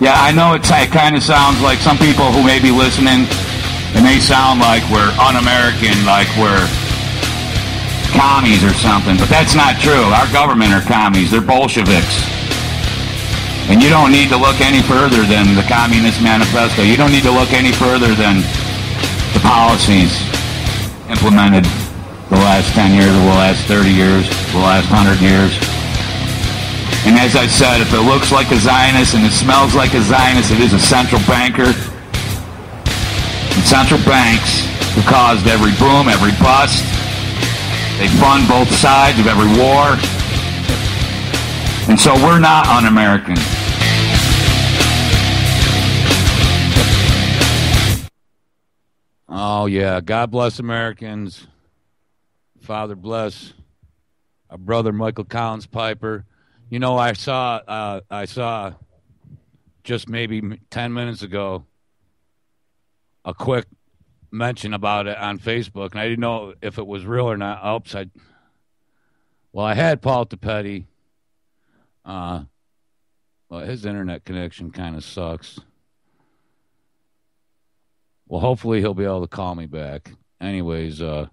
Yeah, I know it kind of sounds like some people who may be listening, it may sound like we're un-American, like we're commies or something, but that's not true. Our government are commies. They're Bolsheviks. And you don't need to look any further than the Communist Manifesto. You don't need to look any further than the policies implemented the last 10 years, or the last 30 years, the last 100 years. And as I said, if it looks like a Zionist and it smells like a Zionist, it is a central banker. And central banks who caused every boom, every bust. They fund both sides of every war. And so we're not un-American. Oh, yeah. God bless Americans. Father bless our brother Michael Collins Piper. You know, I saw just maybe 10 minutes ago a quick mention about it on Facebook, and I didn't know if it was real or not. Oops, I had Paul Topete. Well, his internet connection kind of sucks. Well, hopefully he'll be able to call me back. Anyways, they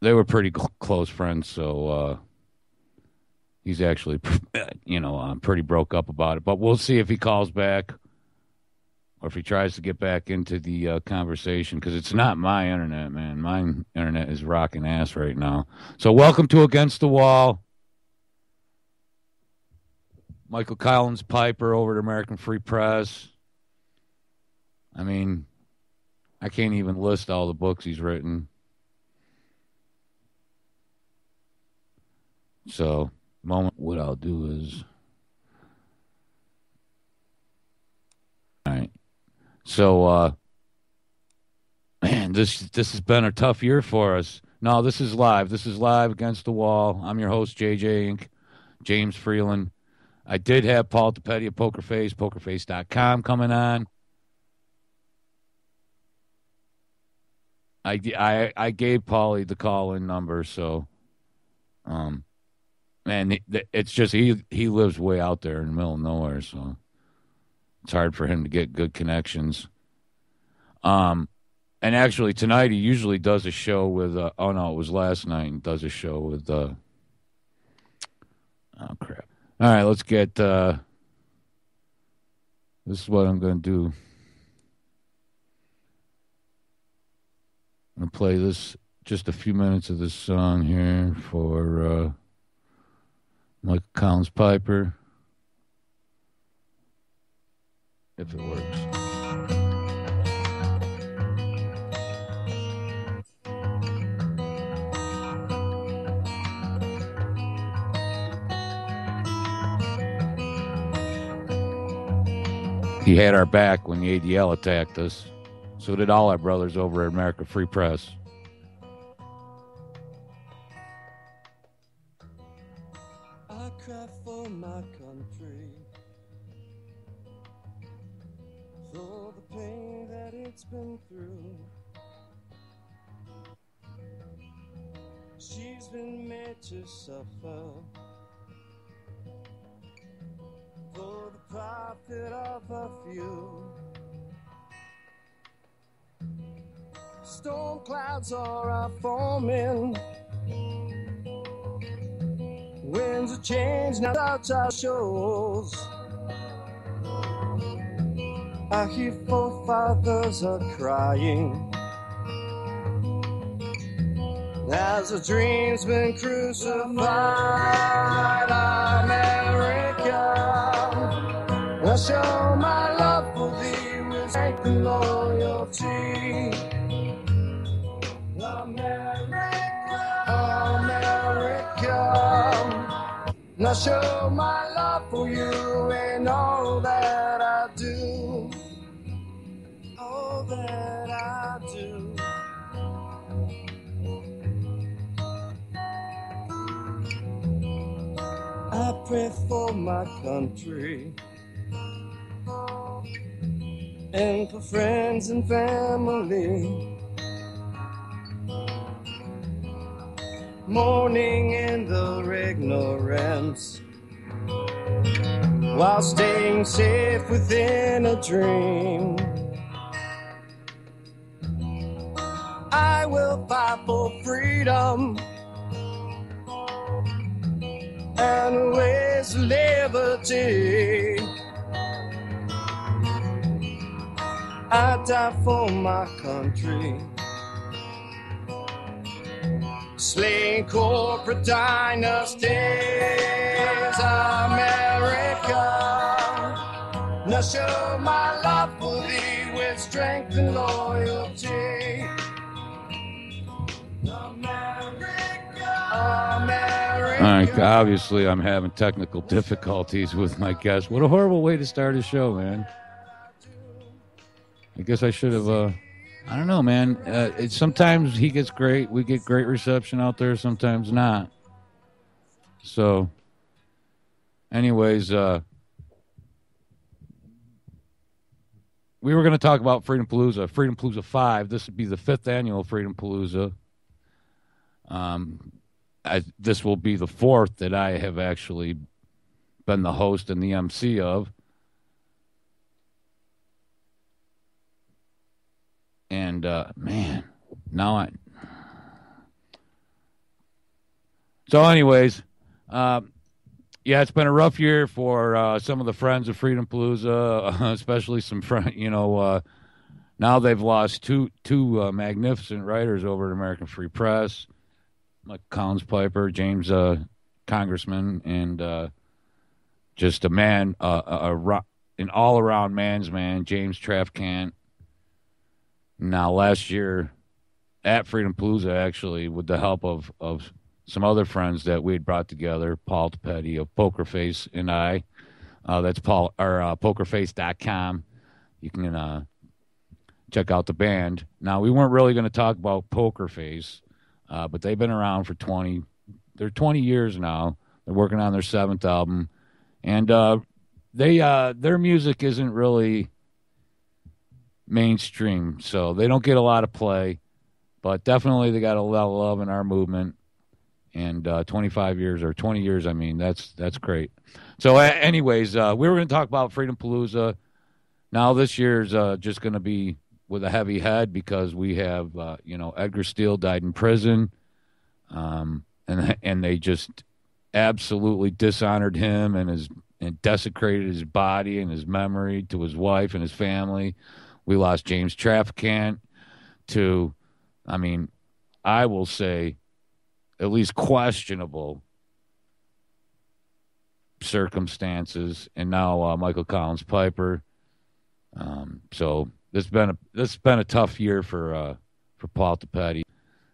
were pretty close friends, so he's actually, pretty broke up about it. But we'll see if he calls back or if he tries to get back into the conversation, because it's not my internet, man. My internet is rocking ass right now. So welcome to Against the Wall. Michael Collins Piper over at American Free Press. I mean, I can't even list all the books he's written. So, what I'll do is... All right. So, man, this has been a tough year for us. No, this is live. This is live Against the Wall. I'm your host, JJink, James Freeland. I did have Paul Topete of Pokerface, pokerface.com coming on. I gave Paulie the call-in number, so, man, it's just he lives way out there in the middle of nowhere, so it's hard for him to get good connections. And actually tonight he usually does a show with it was last night, and does a show with oh crap. All right, let's get this is what I'm going to do. I'm going to play this, just a few minutes of this song here for Michael Collins Piper, if it works. He had our back when the ADL attacked us. So did all our brothers over at America Free Press. I cry for my country, for the pain that it's been through. She's been made to suffer for the profit of a few. Storm clouds are forming, winds of change now touch our shores. Our forefathers are crying as the dream's been crucified. America, I show my love for thee with strength and loyalty. America, now show my love for you in all that I do, all that I do. I pray for my country and for friends and family, mourning in their ignorance while staying safe within a dream. I will fight for freedom and raise liberty. I die for my country, slaying corporate dynasties. America, nurture my love for thee with strength and loyalty. America. All right, obviously I'm having technical difficulties with my guest. What a horrible way to start a show, man. I guess I should have, I don't know, man. Sometimes he gets great. We get great reception out there, sometimes not. So, anyways, we were going to talk about Freedom Palooza. Freedom Palooza 5. This would be the 5th annual Freedom Palooza. This will be the 4th that I have actually been the host and the MC of. And, man, now I... So, anyways, yeah, it's been a rough year for some of the friends of Freedom Palooza, especially some friends, now they've lost two magnificent writers over at American Free Press, like Collins Piper, James Congressman, and just a man, an all-around man's man, James Trafficant. Now, last year at Freedom Palooza, actually, with the help of some other friends that we had brought together, Paul Topete of Pokerface and I, that's Paul, or pokerface.com. You can check out the band. Now, we weren't really going to talk about Pokerface, but they've been around for 20 years now. They're working on their 7th album, and their music isn't really mainstream, so they don't get a lot of play, but definitely they got a lot of love in our movement. And 25 years, or 20 years, I mean, that's great. So anyways, we were going to talk about Freedom Palooza. Now this year's just going to be with a heavy head because we have, Edgar Steele died in prison, and they just absolutely dishonored him and desecrated his body and his memory to his wife and his family. We lost James Trafficant to, I will say, at least questionable circumstances, and now Michael Collins Piper. So this has been a tough year for Paul Topete,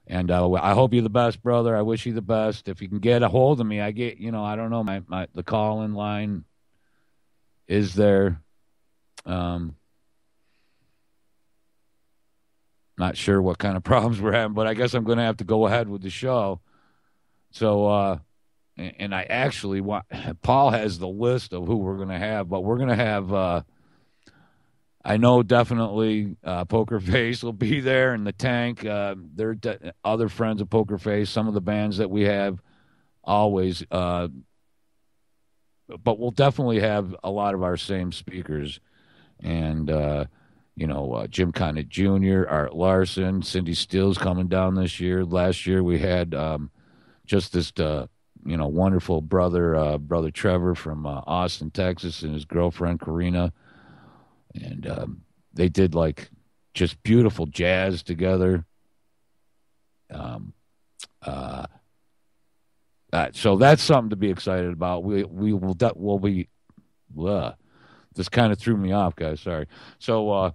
and I hope you're the best, brother. I wish you the best. If you can get a hold of me, I don't know, the call-in line is there. Not sure what kind of problems we're having, but I guess I'm going to have to go ahead with the show. So, and I actually want, Paul has the list of who we're going to have, but we're going to have, I know definitely Pokerface will be there, and the Tank. They're other friends of Pokerface, some of the bands that we have always, but we'll definitely have a lot of our same speakers. And, Jim Conant Jr., Art Larson, Cindy Steele's coming down this year. Last year we had just this, wonderful brother Trevor from Austin, Texas, and his girlfriend Karina. And they did just beautiful jazz together. So that's something to be excited about. We'll be. This kind of threw me off, guys. Sorry. So,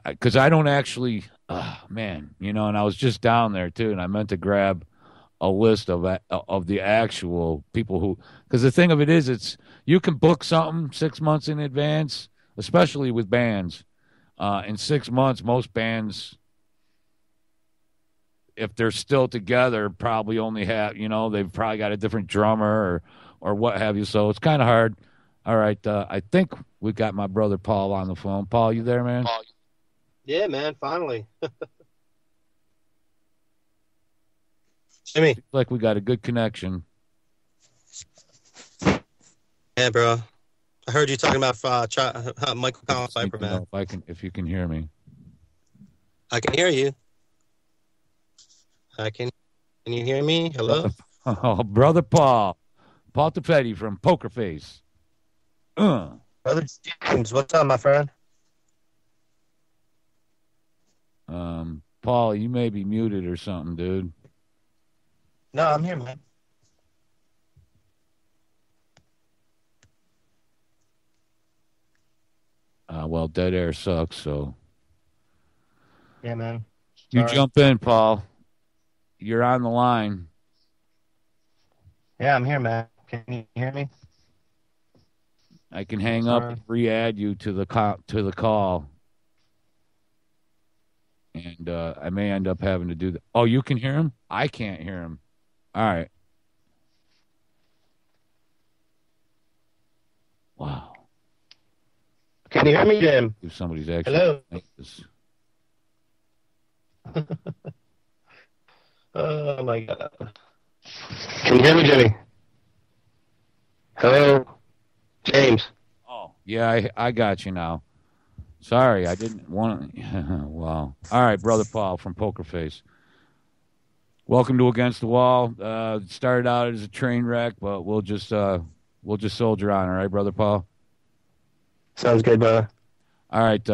because I don't actually, and I was just down there too, and I meant to grab a list of the actual people who, because the thing of it is, you can book something 6 months in advance, especially with bands. In 6 months, most bands, if they're still together, probably only have, they've probably got a different drummer or what have you. So it's kind of hard. All right, I think we got my brother Paul on the phone. Paul, you there, man? Yeah, man, finally. Jimmy. Seems like we got a good connection. Yeah, bro. I heard you talking about Michael Collins Just need Piper, to know man. if you can hear me. I can hear you. Can you hear me? Hello? Oh, brother Paul Topete from Pokerface. Brother James, what's up, my friend? Paul, you may be muted or something, dude. No, I'm here, man. Well, dead air sucks, so Yeah, man. you Sorry. jump in, Paul. You're on the line. Yeah, I'm here, man. Can you hear me? I can hang up Sorry. and re-add you to the call, and I may end up having to do that. Oh, you can hear him? I can't hear him. All right. Wow. Can you hear me, Jim? If somebody's actually Hello? this. Oh, my God. Can you hear me, Jimmy? Hello? James. Oh, yeah, I got you now. Sorry, I didn't want to. Wow. All right, brother Paul from Pokerface. Welcome to Against the Wall. It started out as a train wreck, but we'll just soldier on, all right, brother Paul? Sounds good, brother. All right.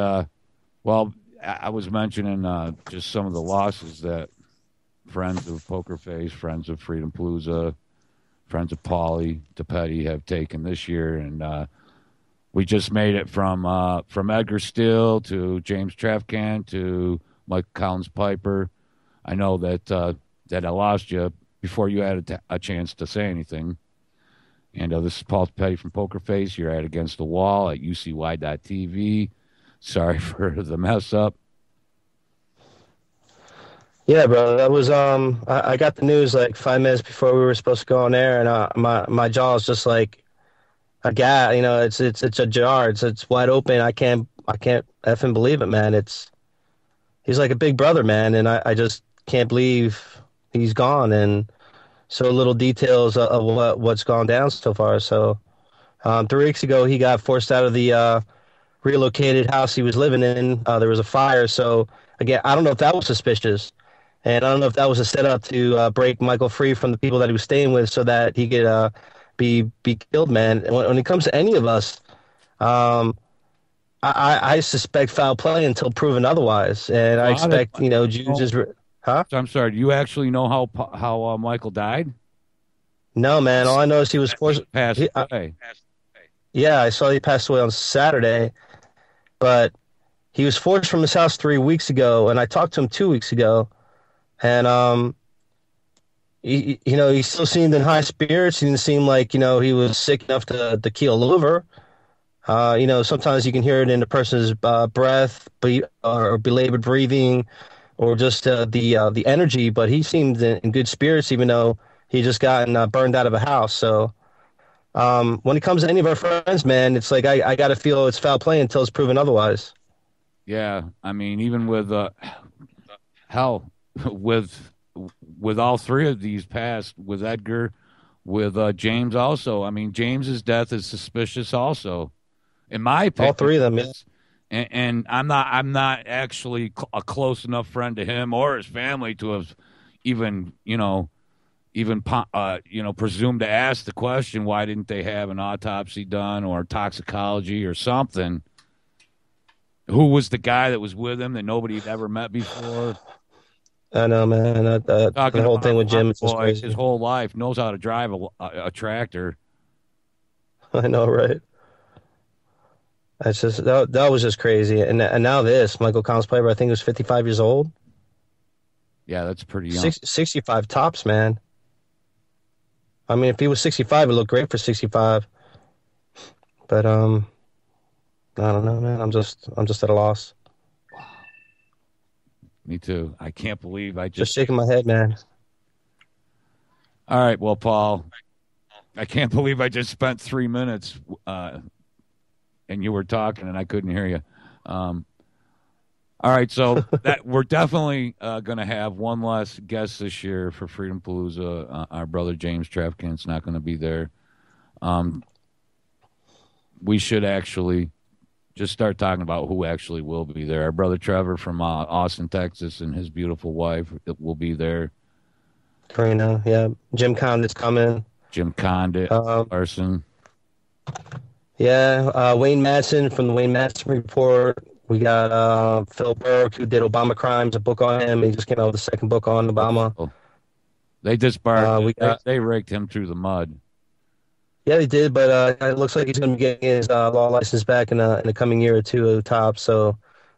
Well, I was mentioning just some of the losses that friends of Pokerface, friends of Freedom Palooza, friends of Paulie Topete have taken this year, and we just made it from Edgar Still to James Trafcan to Mike Collins Piper. I know that I lost you before you had a chance to say anything. And this is Paul Topete from Pokerface. You're at Against the Wall at UCY.TV. Sorry for the mess up. Yeah, bro. That was I got the news like 5 minutes before we were supposed to go on air, and my jaw is just like a gat. You know, it's a jar. It's wide open. I can't effing believe it, man. He's like a big brother, man, and I just can't believe he's gone, and so little details of what's gone down so far. So 3 weeks ago, he got forced out of the relocated house he was living in. There was a fire, so again, I don't know if that was suspicious. And I don't know if that was a setup to break Michael free from the people that he was staying with, so that he could be killed, man. And when it comes to any of us, um, I suspect foul play until proven otherwise, and I So how did expect Jews is huh? I'm sorry. Do you actually know how Michael died? No, man. All I know is he was forced. Passed away. Yeah, I saw he passed away on Saturday, but he was forced from his house 3 weeks ago, and I talked to him 2 weeks ago, and he still seemed in high spirits. He didn't seem like he was sick enough to keel over. Sometimes you can hear it in a person's breath, or belabored breathing, or just the energy. But he seemed in good spirits, even though he just gotten burned out of a house. So when it comes to any of our friends, man, it's like I got to feel it's foul play until it's proven otherwise. Yeah, I mean, even with hell, with all three of these passed, with Edgar, with James also. I mean, James's death is suspicious also, in my opinion. All three of them, yeah. And I'm not actually a close enough friend to him or his family to have even presumed to ask the question, why didn't they have an autopsy done or toxicology or something? Who was the guy that was with him that nobody had ever met before? I know, man. The whole thing with Jim is just crazy. His whole life knows how to drive a tractor. I know, right? That's just that was just crazy. And now this Michael Collins Piper, I think he was 55 years old. Yeah, that's pretty young. 65 tops, man. I mean, if he was 65, it looked great for 65. But I don't know, man. I'm just at a loss. Me too. I can't believe I Just shaking my head, man. All right, well, Paul, I can't believe I just spent 3 minutes and you were talking and I couldn't hear you. All right, so that we're definitely going to have one less guest this year for Freedom Palooza. Our brother James Trafcan's not going to be there. we should actually just start talking about who actually will be there. Our brother Trevor from Austin, Texas, and his beautiful wife will be there. Karina, yeah. Jim Condit's coming. Jim Condit, Larson. Yeah, Wayne Madsen from the Wayne Madsen Report. We got Phil Burke, who did Obama Crimes, a book on him. He just came out with a second book on Obama. Oh. They disbarred. They raked him through the mud. Yeah, they did, but it looks like he's going to be getting his law license back in the coming year or two top. So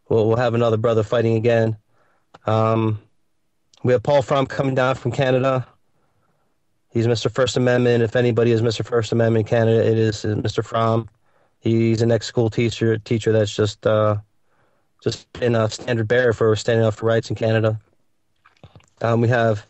we'll have another brother fighting again. We have Paul Fromm coming down from Canada. He's Mr. First Amendment. If anybody is Mr. First Amendment in Canada, it is Mr. Fromm. He's an ex-school teacher that's just been a standard bearer for standing up for rights in Canada. We have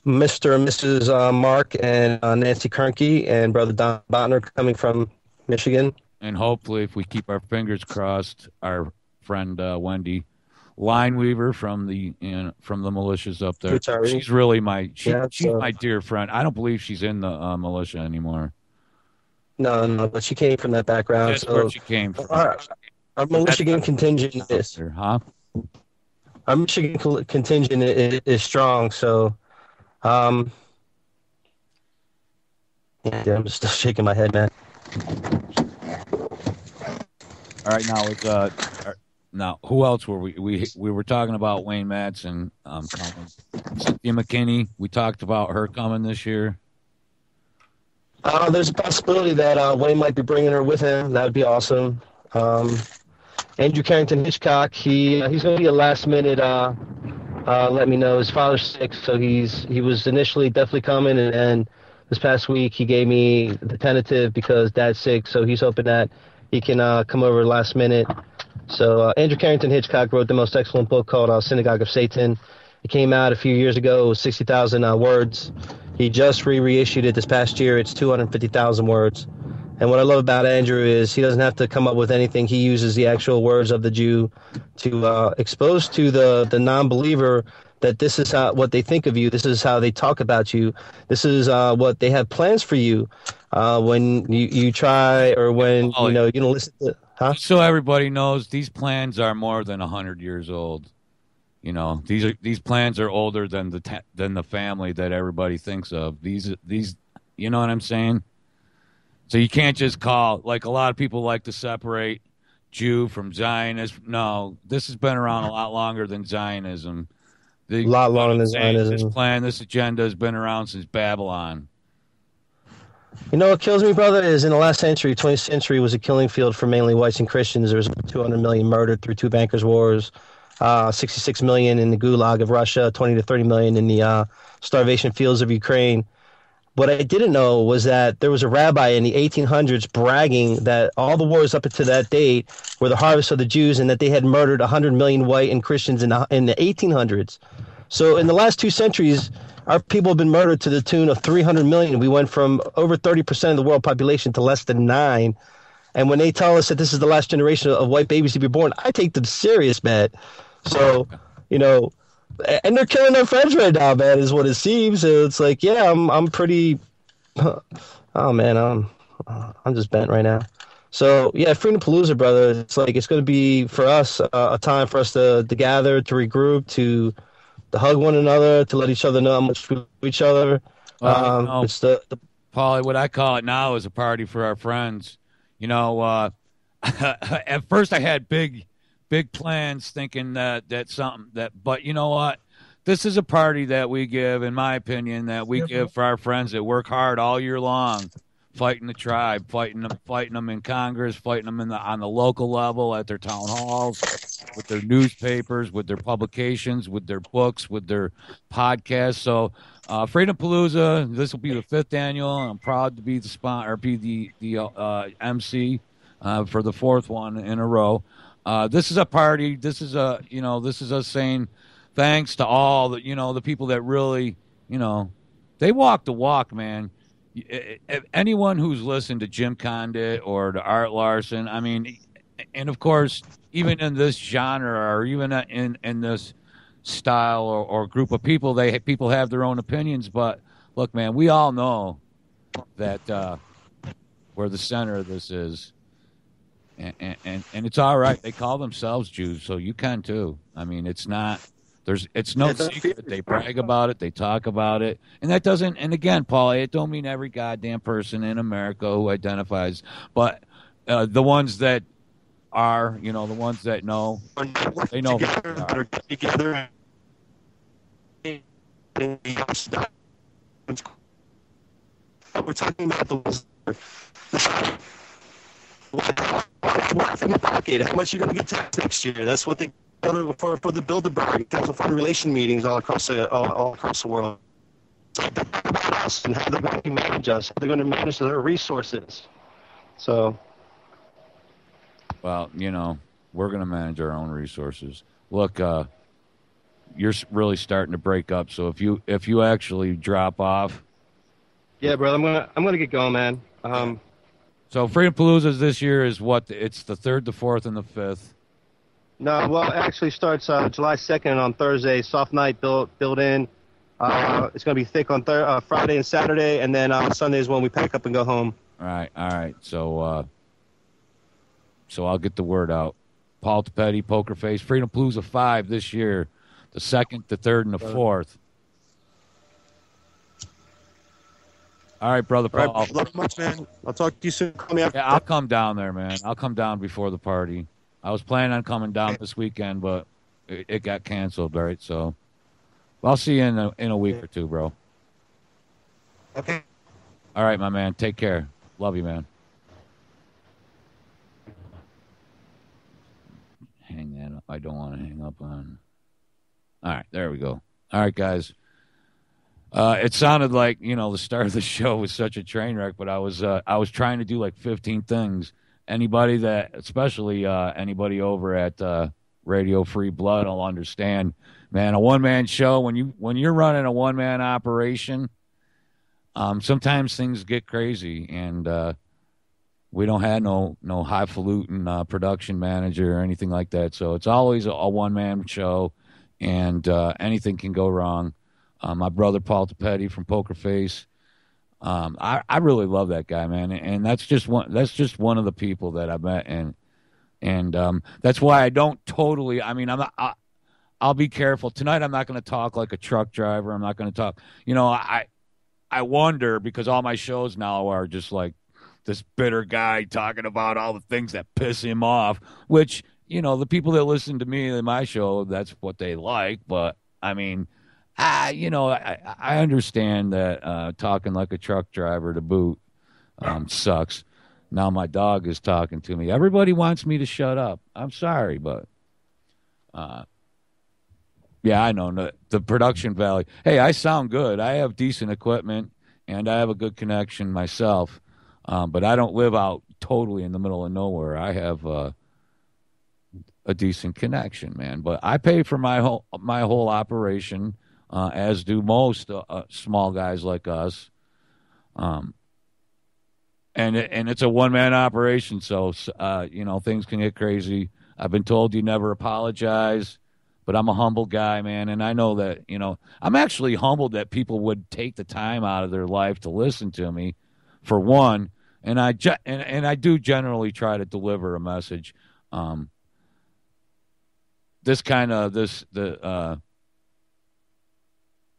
Mr. and Mrs. Mark and Nancy Kernke and Brother Don Botner coming from Michigan. And hopefully, if we keep our fingers crossed, our friend Wendy Lineweaver from the militias up there. She's really she's my dear friend. I don't believe she's in the militia anymore. No, but she came from that background. That's where she came from. Our Michigan contingent is Our Michigan contingent is strong. So, yeah, I'm still shaking my head, man. All right, now who else were we were talking about? Wayne Madsen coming. Cynthia McKinney, we talked about her coming this year. There's a possibility that Wayne might be bringing her with him. That would be awesome. Andrew Carrington Hitchcock, he's going to be a last minute. Let me know. His father's sick, so he was initially definitely coming, and this past week he gave me the tentative because Dad's sick, so he's hoping that he can come over last minute. So Andrew Carrington Hitchcock wrote the most excellent book called Synagogue of Satan. It came out a few years ago. It was 60,000 words. He just reissued it this past year. It's 250,000 words. And what I love about Andrew is he doesn't have to come up with anything. He uses the actual words of the Jew to expose to the non-believer that this is what they think of you. This is how they talk about you. This is what they have plans for you when you try or when you don't listen to. Huh? So everybody knows these plans are more than 100 years old. You know, these plans are older than the family that everybody thinks of. These, you know what I'm saying? So you can't just call, like a lot of people like to separate Jew from Zionist. No, this has been around a lot longer than Zionism. A lot longer than Zionism. This agenda has been around since Babylon. You know what kills me, brother, is in the last century, 20th century, was a killing field for mainly whites and Christians. There was 200 million murdered through two bankers' wars, 66 million in the Gulag of Russia, 20 to 30 million in the starvation fields of Ukraine. What I didn't know was that there was a rabbi in the 1800s bragging that all the wars up to that date were the harvest of the Jews and that they had murdered 100 million white and Christians in the 1800s. So in the last 2 centuries, our people have been murdered to the tune of 300 million. We went from over 30% of the world population to less than 9%. And when they tell us that this is the last generation of white babies to be born, I take them serious, man. So, and they're killing their friends right now, man, is what it seems. It's like, yeah, I'm pretty. Oh man, I'm just bent right now. So yeah, Freedom Palooza, brother. It's like it's going to be for us a time for us to gather, to regroup, to hug one another, to let each other know how much we love each other. It's the Paulie, what I call it now is a party for our friends. At first I had big plans, thinking that something that, but you know what? This is a party that we give, in my opinion, that we give for our friends that work hard all year long, fighting the tribe, fighting them in Congress, fighting them on the local level at their town halls, with their newspapers, with their publications, with their books, with their podcasts. So, Freedom Palooza, this will be the 5th annual. I'm proud to be the MC for the 4th one in a row. This is a party. This is us saying thanks to all the people that really, they walk the walk, man. Anyone who's listened to Jim Condit or to Art Larson, I mean, and of course, even in this genre or even in this style or group of people, people have their own opinions. But look, man, we all know that where the center of this is. And it's all right. They call themselves Jews, so you can too. I mean, it's no secret. They brag about it. They talk about it. And that doesn't, and again, Paul, it don't mean every goddamn person in America who identifies, but the ones that are, the ones that know, they know. Together. We're talking about the ones. How much you're going to get taxed next year? That's what they for the Bilderberg Council Foreign Relation meetings all across the world. So about us and how they're going to manage us. How they're going to manage their resources. So, well, we're going to manage our own resources. Look, you're really starting to break up. So if you actually drop off, yeah, brother, I'm gonna get going, man. So Freedom Palooza this year is what? It's the 3rd, the 4th, and the 5th. No, well, it actually starts July 2nd on Thursday. Soft night built in. It's going to be thick on Friday and Saturday, and then Sunday is when we pack up and go home. All right. So I'll get the word out. Paul Topete, Pokerface, Freedom Palooza 5 this year, the 2nd, the 3rd, and the 4th. All right, brother Paul. All right, love you much, man. I'll talk to you soon. Call me after. Yeah, I'll come down there, man. I'll come down before the party. I was planning on coming down this weekend, but it got canceled, right? So I'll see you in a week or two, bro. Okay. All right, my man. Take care. Love you, man. Hang that up. I don't want to hang up on. All right, there we go. All right, guys. It sounded like, the start of the show was such a train wreck, but I was trying to do like 15 things. Anybody especially anybody over at Radio Free Blood will understand, man. A one-man show, when you're running a one-man operation, sometimes things get crazy, and we don't have no highfalutin production manager or anything like that. So it's always a one-man show, and anything can go wrong. My brother Paul Topete from Pokerface. I really love that guy, man, and that's just one of the people that I met, and that's why I don't totally. I mean, I'll be careful tonight. I'm not going to talk like a truck driver. I'm not going to talk. I wonder, because all my shows now are just like this bitter guy talking about all the things that piss him off. Which the people that listen to me in my show, that's what they like. But I mean. I understand that talking like a truck driver to boot sucks. Now my dog is talking to me. Everybody wants me to shut up. I'm sorry, but yeah, I know the production value. Hey, I sound good. I have decent equipment, and I have a good connection myself. But I don't live out totally in the middle of nowhere. I have a decent connection, man. But I pay for my whole operation. As do most small guys like us, and it's a one-man operation, so things can get crazy. I've been told you never apologize, but I'm a humble guy, man, and I know that I'm actually humbled that people would take the time out of their life to listen to me, for one, and I do generally try to deliver a message.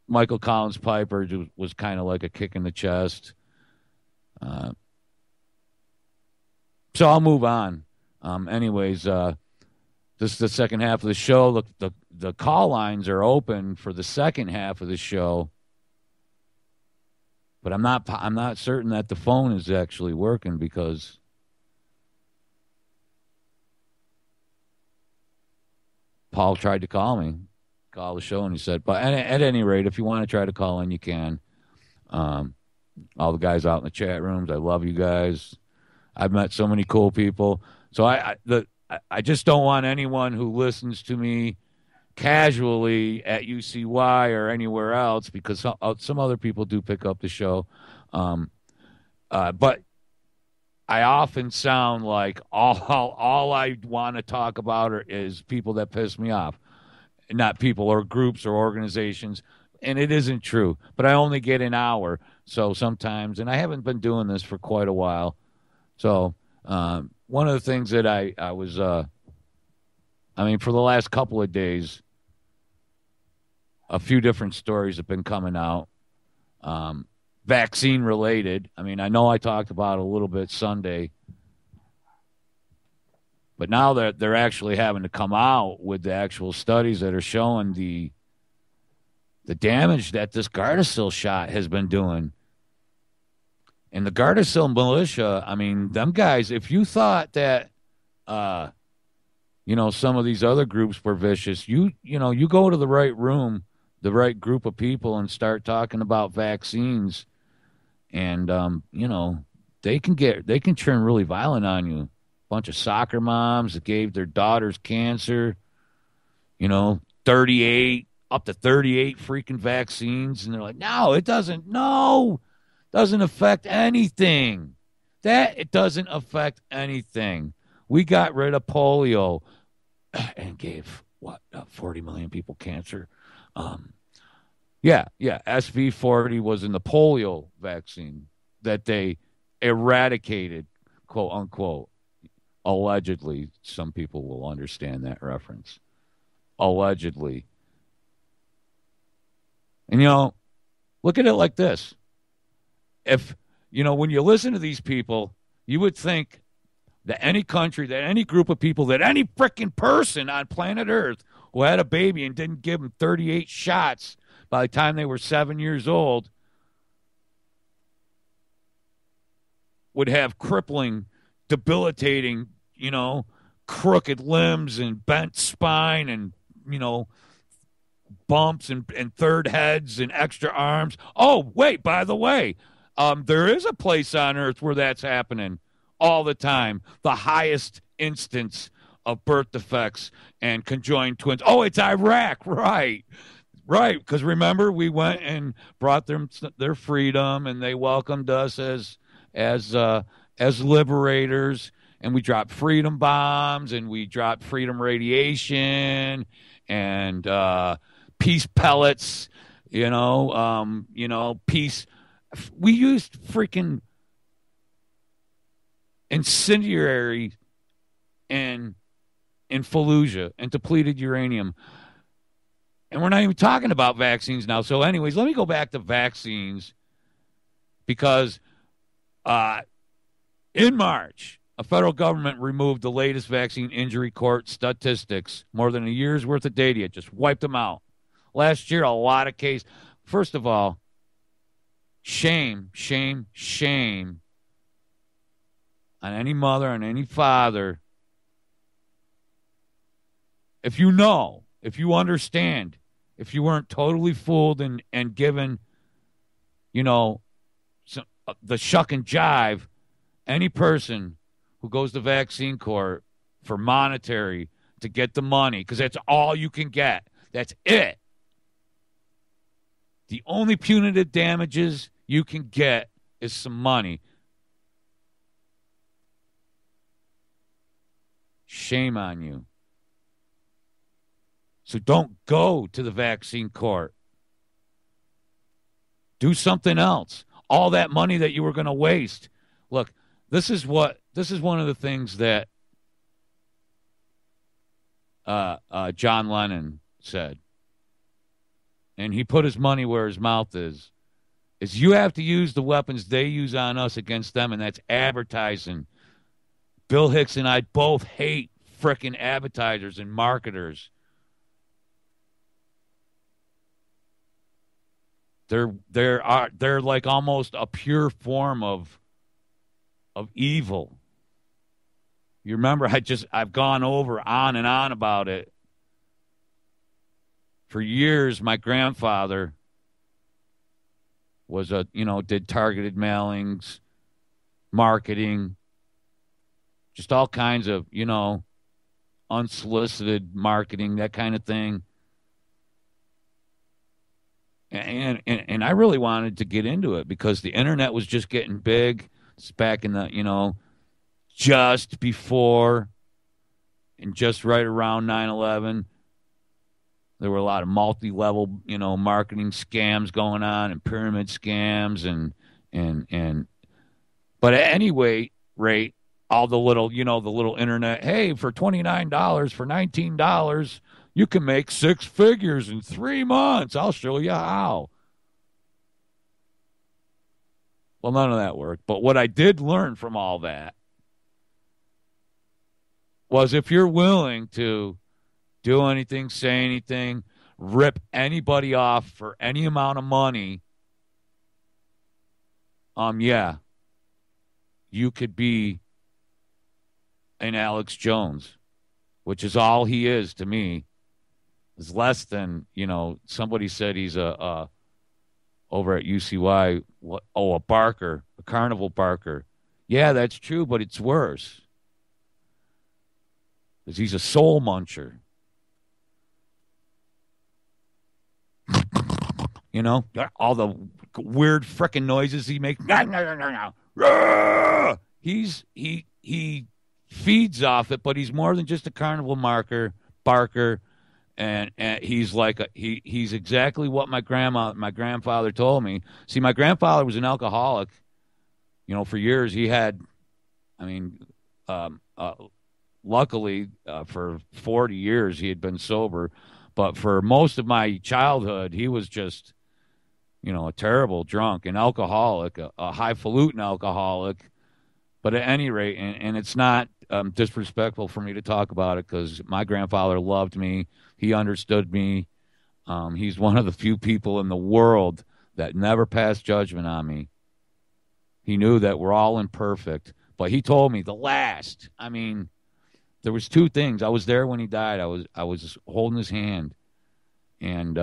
Michael Collins Piper was kind of like a kick in the chest. So I'll move on. Anyways, this is the second half of the show. Look, the call lines are open for the second half of the show, but I'm not certain that the phone is actually working, because Paul tried to call the show, and he said, but at any rate, if you want to try to call in, you can. All the guys out in the chat rooms, I love you guys. I've met so many cool people. So I just don't want anyone who listens to me casually at UCY or anywhere else, because some other people do pick up the show. But I often sound like all I want to talk about is people that piss me off. Not people or groups or organizations, and it isn't true. But I only get an hour, so sometimes, and I haven't been doing this for quite a while, So one of the things that I was, for the last couple of days, a few different stories have been coming out, vaccine related. I mean, I know I talked about it a little bit Sunday, but now that they're actually having to come out with the actual studies that are showing the damage that this Gardasil shot has been doing. And the Gardasil militia, I mean, them guys, if you thought that, some of these other groups were vicious, you go to the right room, the right group of people, and start talking about vaccines, and, they can turn really violent on you. Bunch of soccer moms that gave their daughters cancer, 38, up to 38 freaking vaccines. And they're like, no, it doesn't affect anything. It doesn't affect anything. We got rid of polio and gave, 40 million people cancer. SV40 was in the polio vaccine that they eradicated, quote unquote. Allegedly, some people will understand that reference. Allegedly. And, look at it like this. If, when you listen to these people, you would think that any country, that any group of people, that any freaking person on planet Earth who had a baby and didn't give them 38 shots by the time they were 7 years old would have crippling, debilitating, crooked limbs and bent spine and, bumps and third heads and extra arms. Oh, wait, by the way, there is a place on Earth where that's happening all the time. The highest instance of birth defects and conjoined twins. Oh, it's Iraq, right. Right, because remember, we went and brought them their freedom, and they welcomed us as liberators, and we dropped freedom bombs, and we dropped freedom radiation, and peace pellets, peace. We used freaking incendiary in Fallujah and depleted uranium. And we're not even talking about vaccines now. So anyways, let me go back to vaccines because in March, a federal government removed the latest vaccine injury court statistics, more than a year's worth of data. It just wiped them out. Last year, a lot of cases. First of all, shame on any mother and any father. If you know, if you understand, if you weren't totally fooled and given, the shuck and jive, any person who goes to vaccine court for monetary to get the money, because that's all you can get. That's it. The only punitive damages you can get is some money. Shame on you. So don't go to the vaccine court. Do something else. All that money that you were going to waste. Look, this is one of the things that John Lennon said. And he put his money where his mouth is you have to use the weapons they use on us against them, and that's advertising. Bill Hicks and I both hate frickin' advertisers and marketers. They're like almost a pure form of evil. You remember I've gone on and on about it. For years, my grandfather was did targeted mailings, marketing, just all kinds of, unsolicited marketing, that kind of thing. And I really wanted to get into it because the internet was just getting big. It's back in the, just before and just right around 9/11. There were a lot of multi-level, marketing scams going on and pyramid scams and but anyway, rate, all the little, the little internet, hey, for $29, for $19, you can make 6 figures in 3 months. I'll show you how. Well, none of that worked. But what I did learn from all that was if you're willing to do anything, say anything, rip anybody off for any amount of money, yeah, you could be an Alex Jones, which is all he is to me. Is less than, somebody said he's a over at UCY, a barker, a carnival barker. Yeah, that's true, but it's worse. Because he's a soul muncher. All the weird frickin' noises he makes. He feeds off it, but he's more than just a carnival barker, and he's like he's exactly what my grandfather told me. See, my grandfather was an alcoholic. For years he had, luckily for 40 years he had been sober, but for most of my childhood he was just, a terrible drunk, an alcoholic, a highfalutin alcoholic. But at any rate, and it's not disrespectful for me to talk about it because my grandfather loved me. He understood me. He's one of the few people in the world that never passed judgment on me. He knew that we're all imperfect. But he told me there was 2 things. I was there when he died. I was holding his hand. And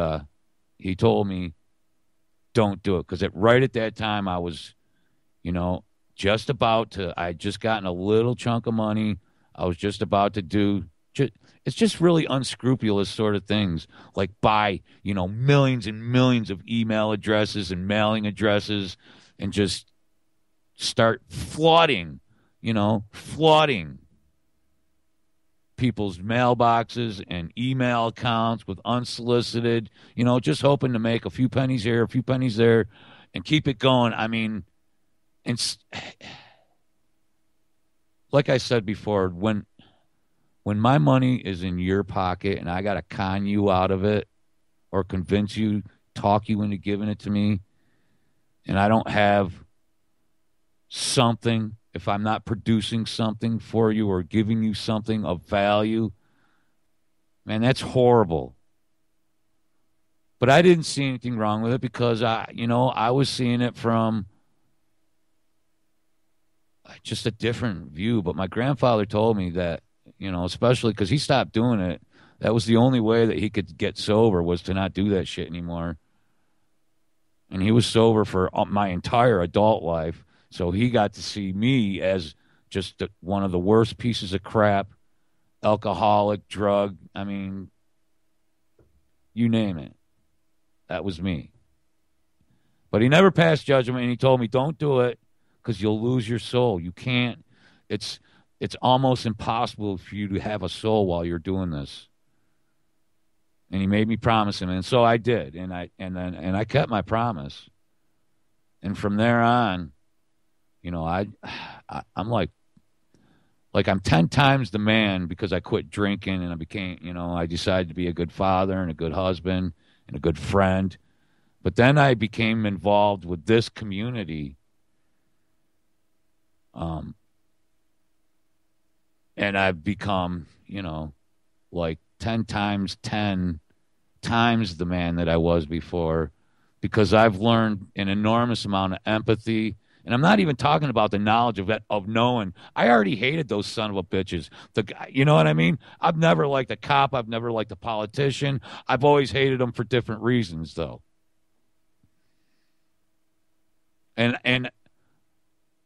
he told me, don't do it. Because right at that time, I was, just about to, I had just gotten a little chunk of money. I was just about to do, it's just really unscrupulous sort of things, like buy, millions and millions of email addresses and mailing addresses and just start flooding people's mailboxes and email accounts with unsolicited, just hoping to make a few pennies here, a few pennies there, and keep it going. And like I said before, when my money is in your pocket and I got to con you out of it or convince you, talk you into giving it to me, and I don't have something, if I'm not producing something for you or giving you something of value, man, that's horrible. But I didn't see anything wrong with it because I was seeing it from just a different view. But my grandfather told me that, especially because he stopped doing it, that was the only way that he could get sober was to not do that shit anymore. And he was sober for my entire adult life. So he got to see me as just one of the worst pieces of crap, alcoholic, drug, you name it. That was me. But he never passed judgment, and he told me, don't do it because you'll lose your soul. You can't. It's almost impossible for you to have a soul while you're doing this. And he made me promise him, and so I did, and I kept my promise. And from there on, I'm like I'm 10 times the man because I quit drinking and I became, I decided to be a good father and a good husband and a good friend. But then I became involved with this community. And I've become, like 10 times the man that I was before because I've learned an enormous amount of empathy. And I'm not even talking about the knowledge of knowing. I already hated those son of a bitches. You know what I mean? I've never liked a cop. I've never liked a politician. I've always hated them for different reasons, though. And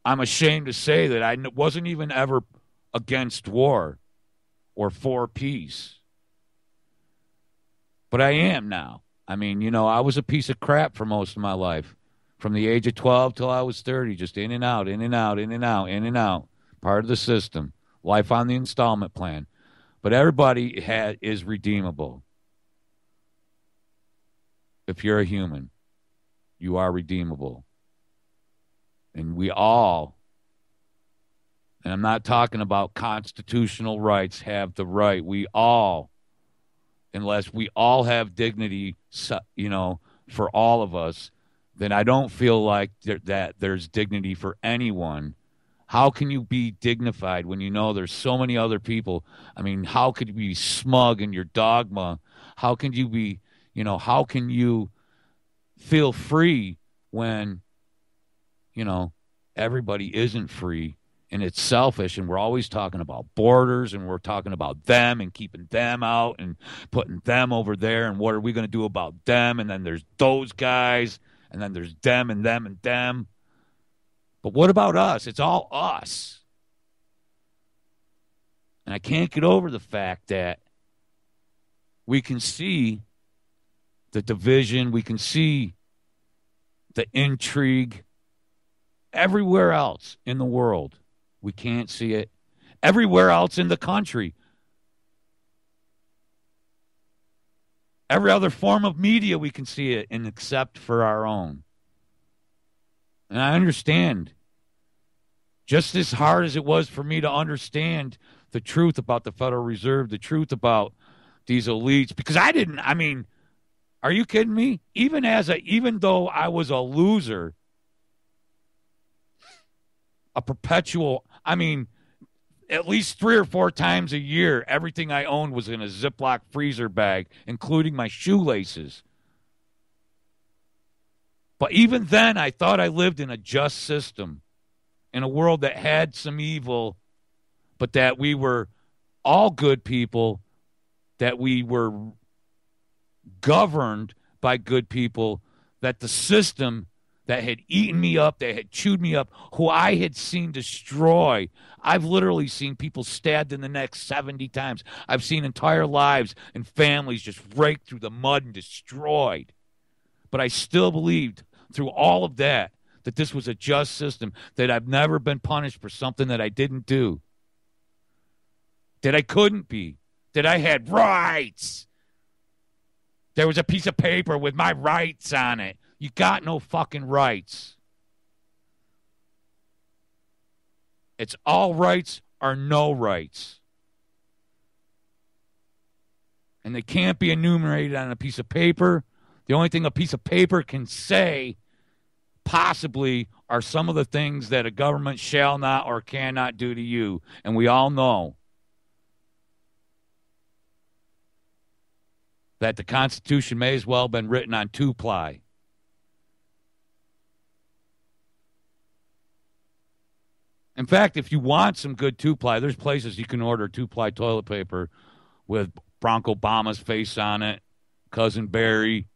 I'm ashamed to say that I wasn't even ever against war or for peace. But I am now. I was a piece of crap for most of my life. From the age of 12 till I was 30, just in and out, in and out, in and out, in and out. Part of the system. Life on the installment plan. But everybody is redeemable. If you're a human, you are redeemable. And we all and I'm not talking about constitutional rights, have the right. We all, unless we all have dignity, for all of us, then I don't feel like that there's dignity for anyone. How can you be dignified when you know there's so many other people? I mean, how could you be smug in your dogma? How can you be, how can you feel free when, everybody isn't free and it's selfish, and we're always talking about borders, and we're talking about them and keeping them out and putting them over there, and what are we going to do about them? And then there's those guys, and then there's them and them and them. But what about us? It's all us. And I can't get over the fact that we can see the division, we can see the intrigue everywhere else in the world. We can't see it everywhere else in the country. Every other form of media, we can see it, and except for our own. And I understand, just as hard as it was for me to understand the truth about the Federal Reserve, the truth about these elites, because are you kidding me? Even though I was a loser, a perpetual, at least 3 or 4 times a year, everything I owned was in a Ziploc freezer bag, including my shoelaces. But even then, I thought I lived in a just system, in a world that had some evil, but that we were all good people, that we were governed by good people, that the system that had eaten me up, that had chewed me up, who I had seen destroy. I've literally seen people stabbed in the neck 70 times. I've seen entire lives and families just raked through the mud and destroyed. But I still believed through all of that this was a just system, that I've never been punished for something that I didn't do, that I couldn't be, that I had rights. There was a piece of paper with my rights on it. You got no fucking rights. It's all rights or no rights. And they can't be enumerated on a piece of paper. The only thing a piece of paper can say, possibly, are some of the things that a government shall not or cannot do to you. And we all know that the Constitution may as well have been written on 2-ply. In fact, if you want some good 2-ply, there's places you can order 2-ply toilet paper with Barack Obama's face on it, Cousin Barry,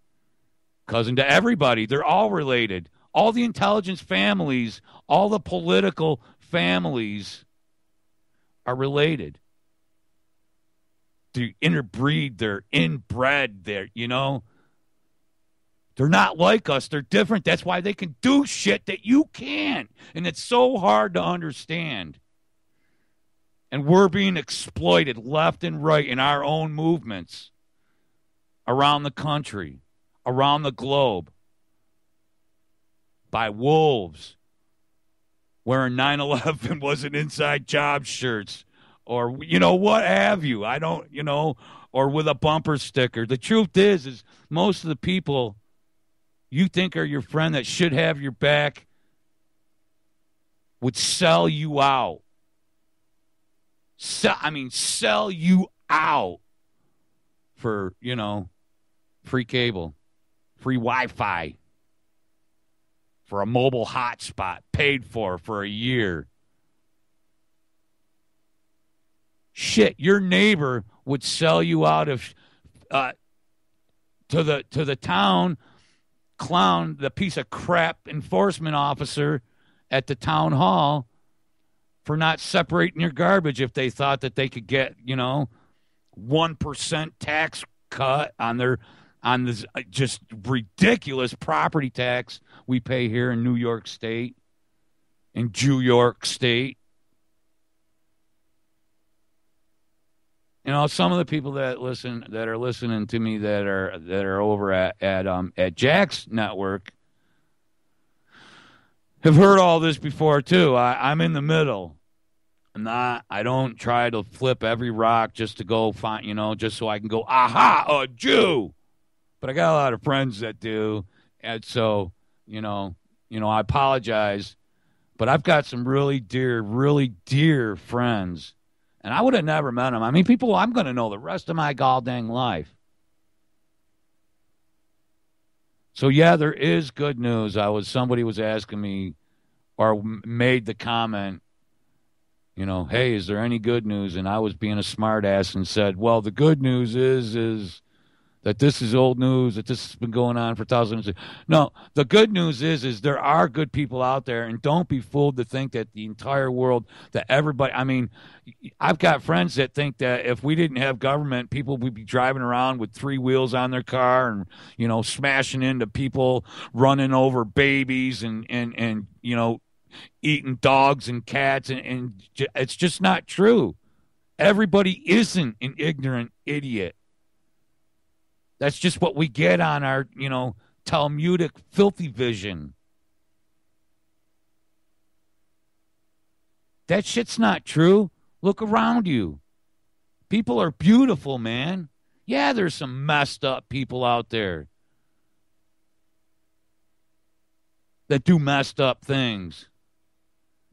cousin to everybody. They're all related. All the intelligence families, all the political families are related. They interbreed, they're inbred, they're not like us. They're different. That's why they can do shit that you can't. And it's so hard to understand. And we're being exploited left and right in our own movements around the country, around the globe, by wolves wearing 9/11 wasn't inside job shirts, or, what have you. I don't, or with a bumper sticker. The truth is most of the people you think are your friend that should have your back would sell you out. Sell you out for, free cable, free Wi-Fi, for a mobile hotspot paid for a year. Shit, your neighbor would sell you out if to the town clown, the piece of crap enforcement officer at the town hall, for not separating your garbage if they thought that they could get 1% tax cut on this just ridiculous property tax we pay here in New York State, in Jew York State. Some of the people that are listening to me that are over at Jack's network have heard all this before too. I'm in the middle. I don't try to flip every rock just to go find, just so I can go, aha, a Jew. But I got a lot of friends that do. And so, I apologize. But I've got some really dear friends. And I would have never met them. I mean, people I'm going to know the rest of my goddamn life. So, yeah, there is good news. Somebody was asking me or made the comment, hey, is there any good news? And I was being a smartass and said, well, the good news is that this is old news, that this has been going on for thousands of years. No, the good news is there are good people out there, and don't be fooled to think that the entire world, that everybody, I mean, I've got friends that think that if we didn't have government, people would be driving around with 3 wheels on their car and, smashing into people, running over babies and eating dogs and cats, and it's just not true. Everybody isn't an ignorant idiot. That's just what we get on our, Talmudic filthy vision. That shit's not true. Look around you. People are beautiful, man. Yeah, there's some messed up people out there that do messed up things.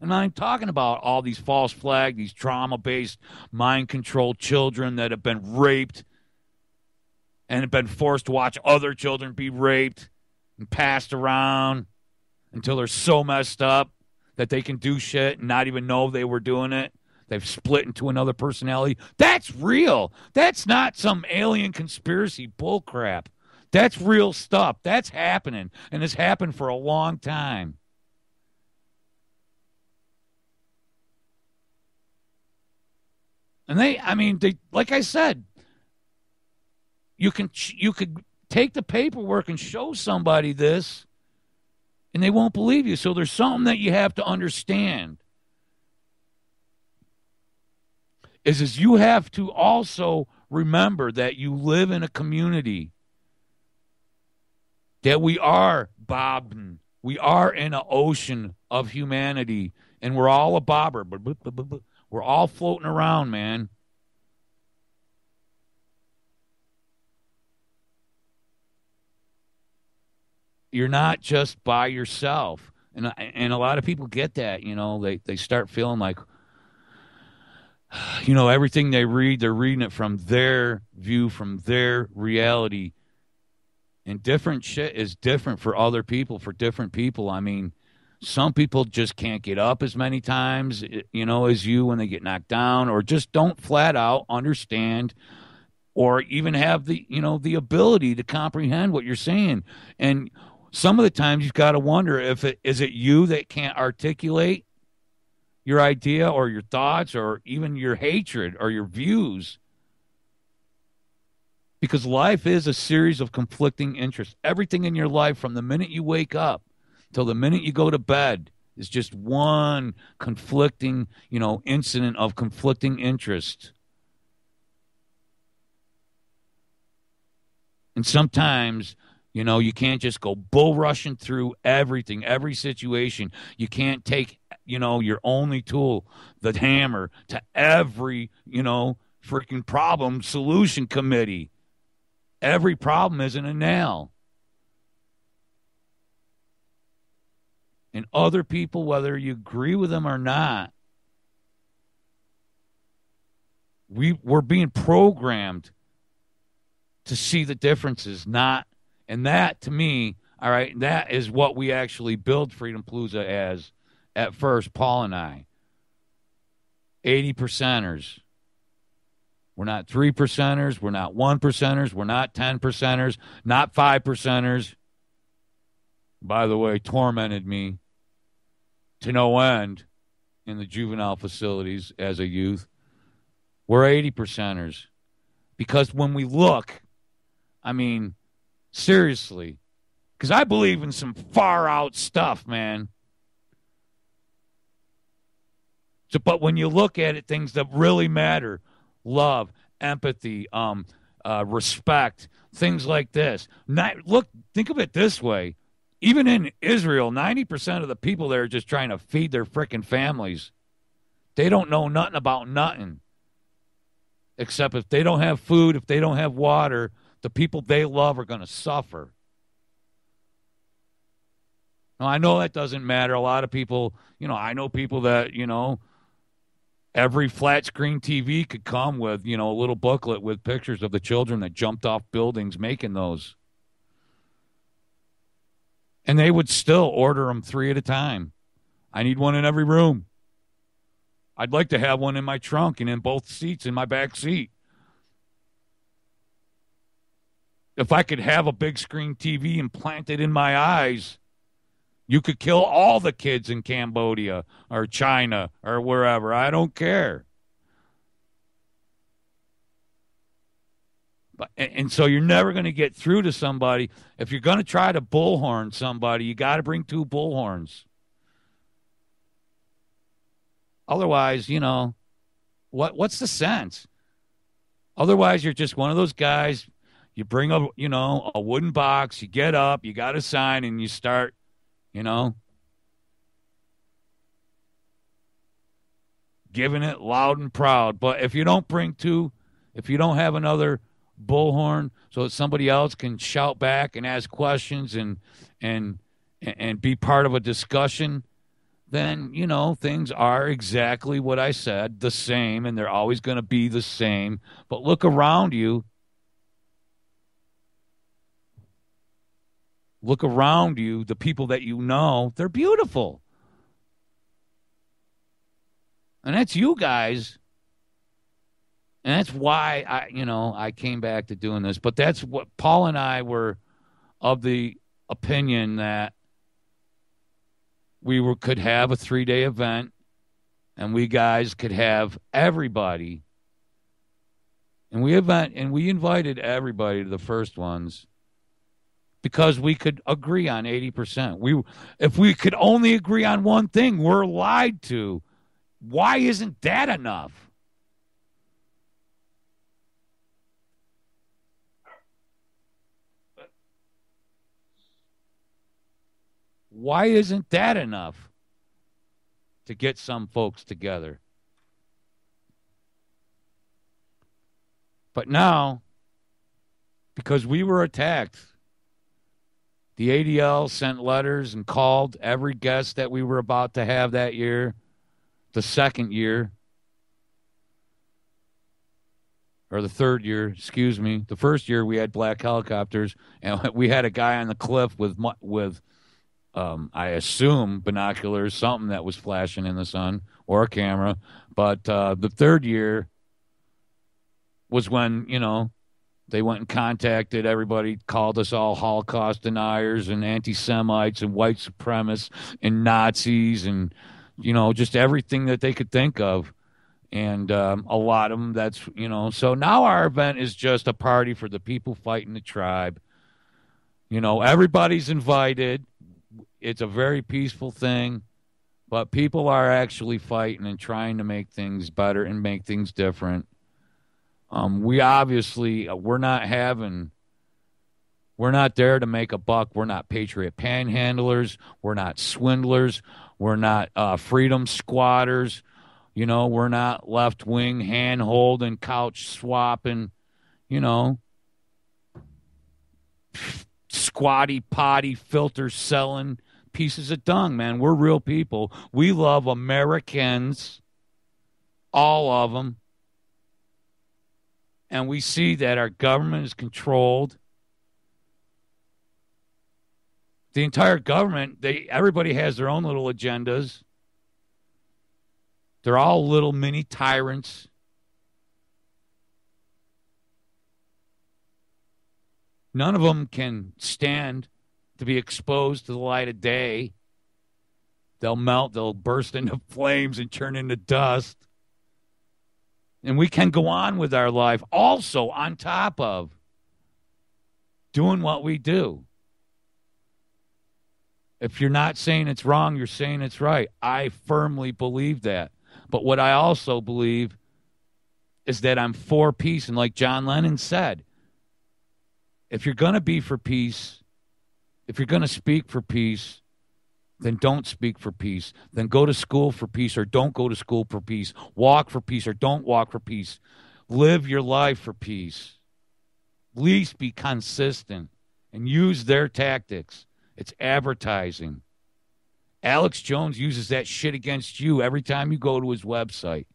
And I'm talking about all these false flag, these trauma-based, mind-controlled children that have been raped and have been forced to watch other children be raped and passed around until they're so messed up that they can do shit and not even know they were doing it. They've split into another personality. That's real. That's not some alien conspiracy bullcrap. That's real stuff. That's happening, and it's happened for a long time. And they, like I said, you could take the paperwork and show somebody this, and they won't believe you. So there's something that you have to understand. Is you have to also remember that you live in a community, that we are bobbing. We are in an ocean of humanity, and we're all a bobber. We're all floating around, man. You're not just by yourself. And a lot of people get that, they start feeling like, everything they read, they're reading it from their view, from their reality. And different shit is different for other people, for different people. I mean, some people just can't get up as many times, as you when they get knocked down, or just don't flat out understand or even have the, the ability to comprehend what you're saying. And some of the times you've got to wonder is it you that can't articulate your idea or your thoughts or even your hatred or your views? Because life is a series of conflicting interests. Everything in your life, from the minute you wake up till the minute you go to bed, is just one conflicting, incident of conflicting interest. And sometimes, you can't just go bull rushing through everything, every situation. You can't take, your only tool, the hammer, to every, freaking problem solution committee. Every problem isn't a nail. And other people, whether you agree with them or not, we're being programmed to see the differences, and that, to me, all right, that is what we actually build Freedom Palooza as at first, Paul and I. 80%ers. We're not 3%ers. We're not 1%ers. We're not 10%ers. Not 5%ers. By the way, tormented me to no end in the juvenile facilities as a youth. We're 80%ers. Because when we look, seriously, because I believe in some far out stuff, man. So, but when you look at it, things that really matter, love, empathy, respect, things like this. Think of it this way. Even in Israel, 90% of the people there are just trying to feed their frickin' families. They don't know nothing about nothing. Except if they don't have food, if they don't have water, the people they love are going to suffer. Now, I know that doesn't matter. A lot of people, I know people that, every flat screen TV could come with, a little booklet with pictures of the children that jumped off buildings making those. And they would still order them 3 at a time. I need one in every room. I'd like to have one in my trunk and in both seats in my back seat. If I could have a big screen TV implanted in my eyes, you could kill all the kids in Cambodia or China or wherever. I don't care. And so you're never going to get through to somebody. If you're going to try to bullhorn somebody, you got to bring 2 bullhorns. Otherwise, what's the sense? Otherwise, you're just one of those guys. You bring a wooden box, you get up, you got a sign, and you start, giving it loud and proud. But if you don't bring 2, if you don't have another bullhorn so that somebody else can shout back and ask questions and be part of a discussion, then, things are exactly what I said, the same, and they're always going to be the same. But look around you. Look around you, the people that you know, they're beautiful. And that's you guys. And that's why I came back to doing this. But that's what Paul and I were of the opinion that we could have a 3-day event and we guys could have everybody. And we invited everybody to the first ones because we could agree on 80%. If we could only agree on one thing, we're lied to. Why isn't that enough? Why isn't that enough to get some folks together? But now, because we were attacked, the ADL sent letters and called every guest that we were about to have that year, the second year, or the third year, excuse me. The first year we had black helicopters, and we had a guy on the cliff with I assume binoculars, something that was flashing in the sun, or a camera. But the third year was when, they went and contacted everybody, called us all Holocaust deniers and anti-Semites and white supremacists and Nazis and, just everything that they could think of. And a lot of them, so now our event is just a party for the people fighting the tribe. Everybody's invited. It's a very peaceful thing, but people are actually fighting and trying to make things better and make things different. We obviously, we're not there to make a buck. We're not patriot panhandlers. We're not swindlers. We're not freedom squatters. We're not left-wing hand-holding, couch swapping, squatty potty filter selling pieces of dung, man. We're real people. We love Americans, all of them. And we see that our government is controlled. The entire government, everybody has their own little agendas. They're all little mini tyrants. None of them can stand to be exposed to the light of day. They'll melt, they'll burst into flames and turn into dust. And we can go on with our life also on top of doing what we do. If you're not saying it's wrong, you're saying it's right. I firmly believe that. But what I also believe is that I'm for peace. And like John Lennon said, if you're going to be for peace, if you're going to speak for peace, then don't speak for peace. Then go to school for peace or don't go to school for peace. Walk for peace or don't walk for peace. Live your life for peace. At least be consistent and use their tactics. It's advertising. Alex Jones uses that shit against you every time you go to his website.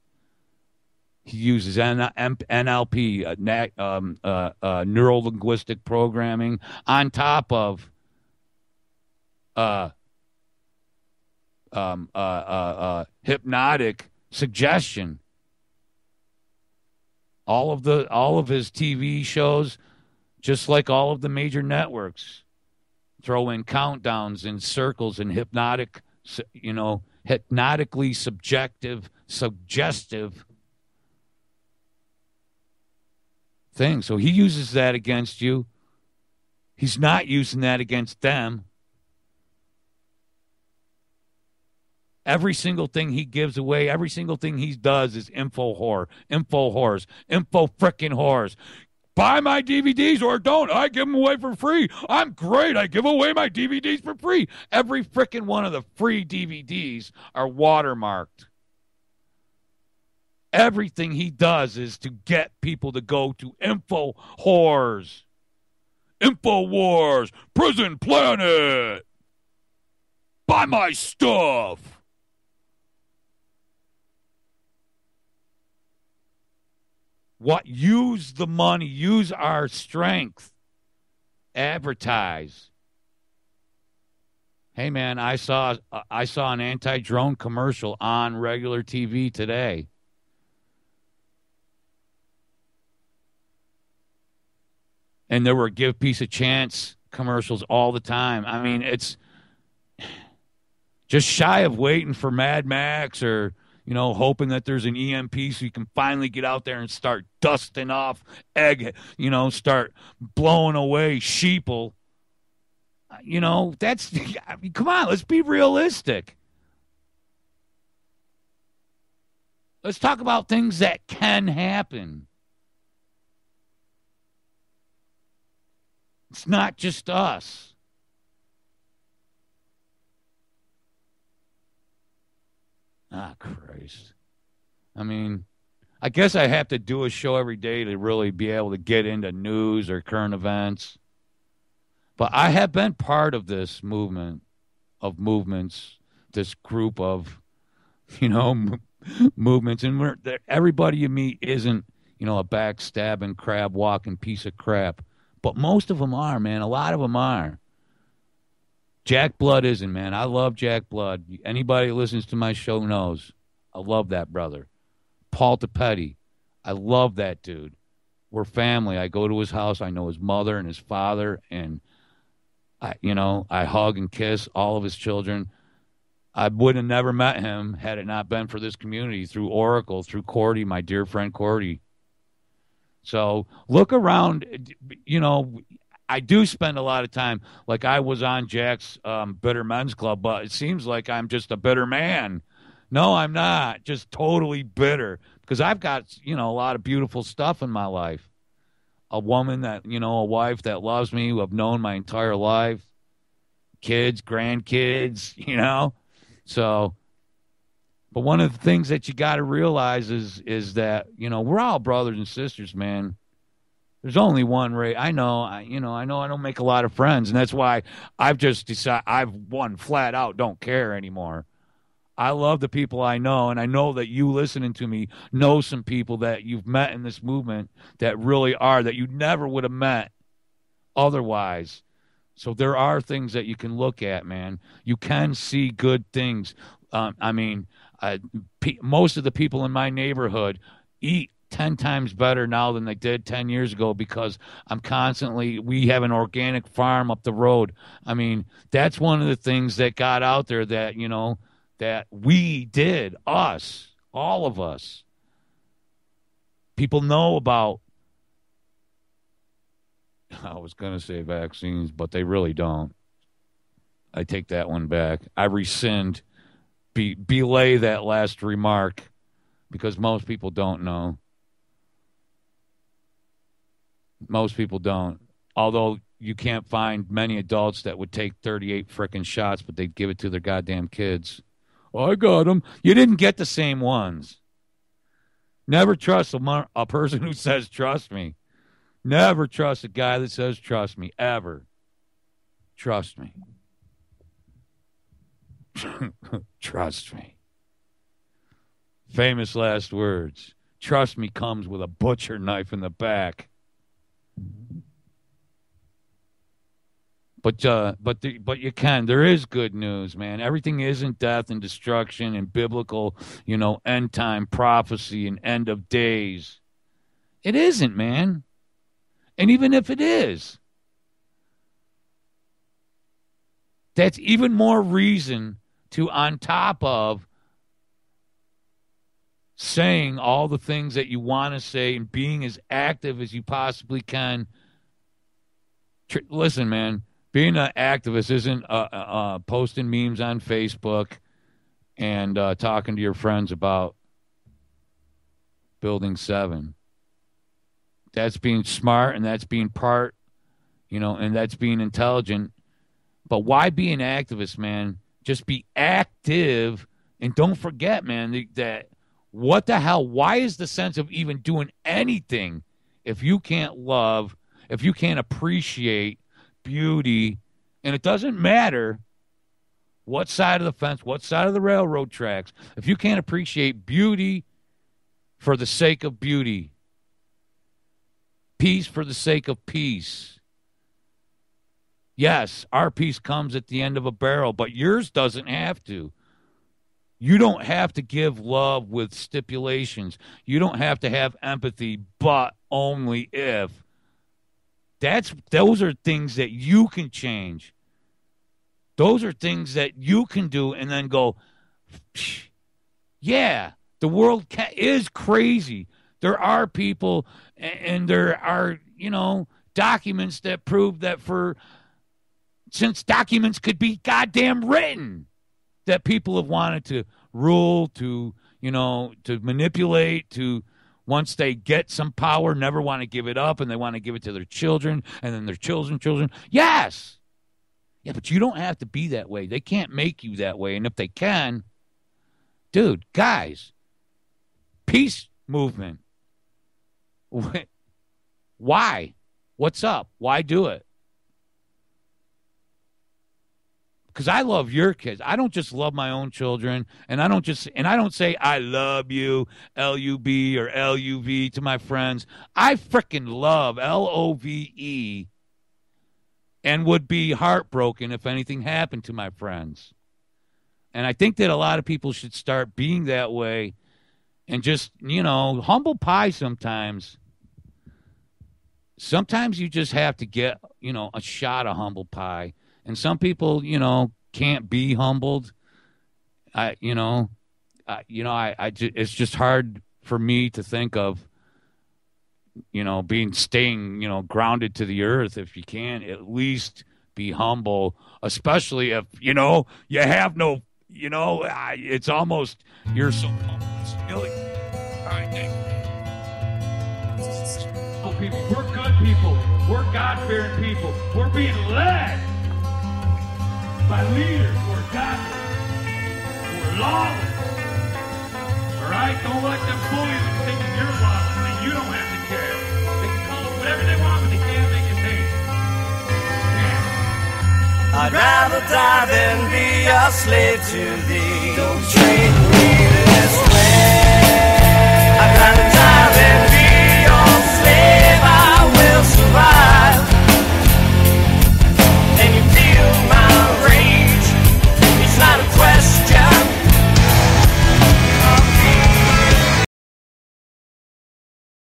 He uses NLP, neuro-linguistic programming, on top of hypnotic suggestion. All of his TV shows, just like all of the major networks, throw in countdowns and circles and hypnotically suggestive things. So he uses that against you. He's not using that against them. Every single thing he gives away, every single thing he does is info whores, info frickin' whores. Buy my DVDs or don't. I give them away for free. I'm great. I give away my DVDs for free. Every frickin' one of the free DVDs are watermarked. Everything he does is to get people to go to info whores, info wars, prison planet. Buy my stuff. What? Use the money. Use our strength. Advertise. Hey, man, I saw an anti-drone commercial on regular TV today. And there were give peace a chance commercials all the time. I mean, it's just shy of waiting for Mad Max or, hoping that there's an EMP so you can finally get out there and start dusting off start blowing away sheeple. Come on, let's be realistic. Let's talk about things that can happen. It's not just us. Ah, Christ. I mean, I guess I have to do a show every day to really be able to get into news or current events. But I have been part of this movements, this group of, movements. And everybody you meet isn't, a backstabbing, crab-walking piece of crap. But most of them are, man. A lot of them are. Jack Blood isn't, man. I love Jack Blood. Anybody who listens to my show knows. I love that brother. Paul Topete. I love that dude. We're family. I go to his house. I know his mother and his father. And, I hug and kiss all of his children. I would have never met him had it not been for this community, through Oracle, through Cordy, my dear friend Cordy. So look around, I do spend a lot of time, like I was on Jack's Bitter Men's Club, but it seems like I'm just a bitter man. No, I'm not. Just totally bitter because I've got, a lot of beautiful stuff in my life. A woman that, a wife that loves me, who I've known my entire life, kids, grandkids, So, but one of the things that you got to realize is that, we're all brothers and sisters, man. There's only one race. I know I don't make a lot of friends, and that's why I've just decided I've won flat out, don't care anymore. I love the people I know, and I know that you listening to me know some people that you've met in this movement that really are, that you never would have met otherwise. So there are things that you can look at, man. You can see good things. Most of the people in my neighborhood eat 10 times better now than they did 10 years ago because we have an organic farm up the road. I mean, that's one of the things that got out there that, that we did, all of us. People know about, I was going to say vaccines, but they really don't. I take that one back. I rescind, belay that last remark because most people don't know. Most people don't. Although you can't find many adults that would take 38 frickin' shots, but they'd give it to their goddamn kids. Oh, I got them. You didn't get the same ones. Never trust a person who says, trust me. Never trust a guy that says, trust me, ever. Trust me. Trust me. Famous last words. Trust me comes with a butcher knife in the back. But you can. There is good news, man. Everything isn't death and destruction and biblical, end time prophecy and end of days. It isn't, man. And even if it is, that's even more reason to, on top of saying all the things that you want to say and being as active as you possibly can. Listen, man. Being an activist isn't posting memes on Facebook and talking to your friends about Building 7. That's being smart, and that's being part, and that's being intelligent. But why be an activist, man? Just be active, and don't forget, man, that what the hell? Why is the sense of even doing anything if you can't love, if you can't appreciate beauty? And it doesn't matter what side of the fence, what side of the railroad tracks. If you can't appreciate beauty for the sake of beauty, peace for the sake of peace. Yes, our peace comes at the end of a barrel, but yours doesn't have to. You don't have to give love with stipulations. You don't have to have empathy, but only if. Those are things that you can change. Those are things that you can do and then go, yeah, the world is crazy. There are people and there are, documents that prove that since documents could be goddamn written, that people have wanted to rule, to manipulate, to once they get some power, never want to give it up, and they want to give it to their children, and then their children's children. Yes. Yeah, but you don't have to be that way. They can't make you that way. And if they can, dude, guys, peace movement. Why? What's up? Why do it? Because I love your kids. I don't just love my own children, and I don't say I love you, L-U-B or L-U-V to my friends. I freaking love L-O-V-E and would be heartbroken if anything happened to my friends. And I think that a lot of people should start being that way and just, humble pie sometimes. Sometimes you just have to get, a shot of humble pie. And some people, can't be humbled. It's just hard for me to think of, staying, grounded to the earth. If you can, at least be humble, especially if, you have no, it's almost, you're so humble. It's really, all right, thank you. People, we're good people. We're God-fearing people. We're being led by leaders who are godly, who are lawless. All right? Don't let them fool you into thinking you're lawless and you don't have to care. They can call it whatever they want, but they can't make it hate. Yeah. I'd rather die than be a slave to thee. Don't trade me this.